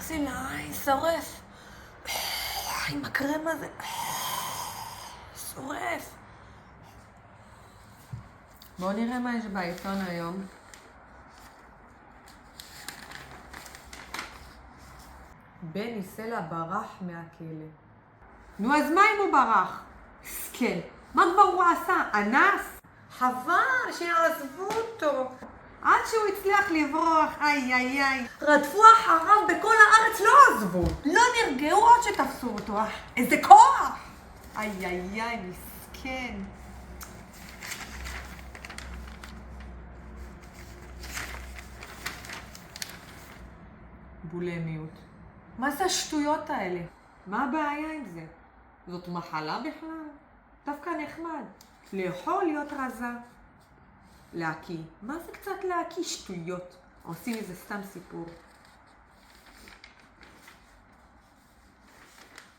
נכנסים לעין, שורף. עם הקרם הזה. שורף. בואו נראה מה יש בעיתון היום. בני סלע ברח מהכלא. נו, אז מה אם הוא ברח? סקל. מה כבר הוא עשה? אנס? חבל שיעזבו אותו. עד שהוא הצליח לברוח, איי איי איי. רדפו אחריו בכל הארץ, לא עזבו. לא נרגעו עד שתפסו אותו. איזה כוח! איי איי איי, מסכן. בולמיות. מה זה השטויות האלה? מה הבעיה עם זה? זאת מחלה בכלל? דווקא נחמד. לאכול, להיות רזה. להקיא. מה זה קצת להקיא? שטויות. עושים איזה סתם סיפור.